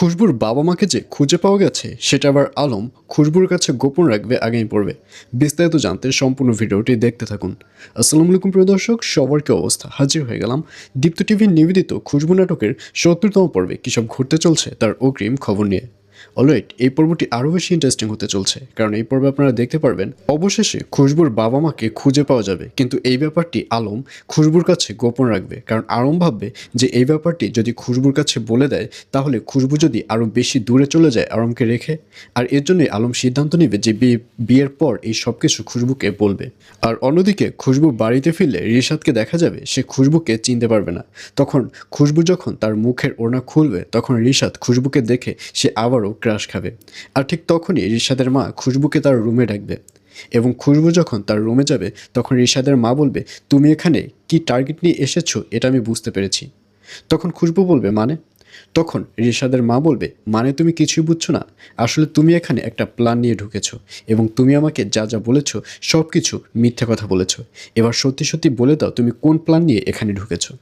খুশবুর বাবা মাকে যে খুঁজে পাওয়া গেছে সেটা আবার আলম খুশবুর কাছে গোপন রাখবে আগামী পর্বে। বিস্তারিত জানতে সম্পূর্ণ ভিডিওটি দেখতে থাকুন। আসসালামু আলাইকুম প্রিয় দর্শক, সবার কি অবস্থা? হাজির হয়ে গেলাম দীপ্ত টিভির নিবেদিত খুশবু নাটকের ৭০তম পর্বে কী সব ঘটতে চলছে তার অগ্রিম খবর নিয়ে। অলরাইট, এই পর্বটি আরও বেশি ইন্টারেস্টিং হতে চলছে, কারণ এই পর্বে আপনারা দেখতে পারবেন অবশেষে খুশবুর বাবা মাকে খুঁজে পাওয়া যাবে। কিন্তু এই ব্যাপারটি আলম খুশবুর কাছে গোপন রাখবে, কারণ আলম ভাববে যে এই ব্যাপারটি যদি খুশবুর কাছে বলে দেয় তাহলে খুশবু যদি আরও বেশি দূরে চলে যায় আলমকে রেখে। আর এর জন্যই আলম সিদ্ধান্ত নেবে যে বিয়ের পর এই সব কিছু খুশবুকে বলবে। আর অন্যদিকে খুশবু বাড়িতে ফিরলে রিশাদকে দেখা যাবে সে খুশবুকে চিনতে পারবে না। তখন খুশবু যখন তার মুখের ওড়না খুলবে তখন রিশাদ খুশবুকে দেখে সে আবারও ক্রাশ খাবে। আর ঠিক তখনই রিশাদের মা খুশবুকে তার রুমে ডাকবে এবং খুশবু যখন তার রুমে যাবে তখন রিশাদের মা বলবে, তুমি এখানে কি টার্গেট নিয়ে এসেছো এটা আমি বুঝতে পেরেছি। তখন খুশবু বলবে, মানে? তখন রিশাদের মা বলবে, মানে তুমি কিছুই বুঝছো না, আসলে তুমি এখানে একটা প্ল্যান নিয়ে ঢুকেছো এবং তুমি আমাকে যা যা বলেছো সব কিছু মিথ্যে কথা বলেছো। এবার সত্যি সত্যি বলে দাও তুমি কোন প্ল্যান নিয়ে এখানে ঢুকেছো।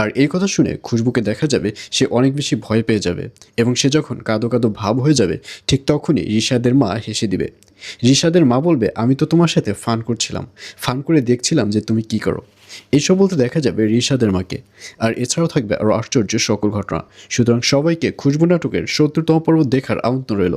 আর এই কথা শুনে খুশবুকে দেখা যাবে সে অনেক বেশি ভয় পেয়ে যাবে এবং সে যখন কাঁদো কাঁদো ভাব হয়ে যাবে ঠিক তখনই রিশাদের মা হেসে দিবে। রিশাদের মা বলবে, আমি তো তোমার সাথে ফান করছিলাম, ফান করে দেখছিলাম যে তুমি কি করো। এইসব বলতে দেখা যাবে রিশাদের মাকে। আর এছাড়াও থাকবে আরও আশ্চর্য সকল ঘটনা। সুতরাং সবাইকে খুশবু নাটকের ৭০তম পর্ব দেখার আমন্ত্রণ রইল।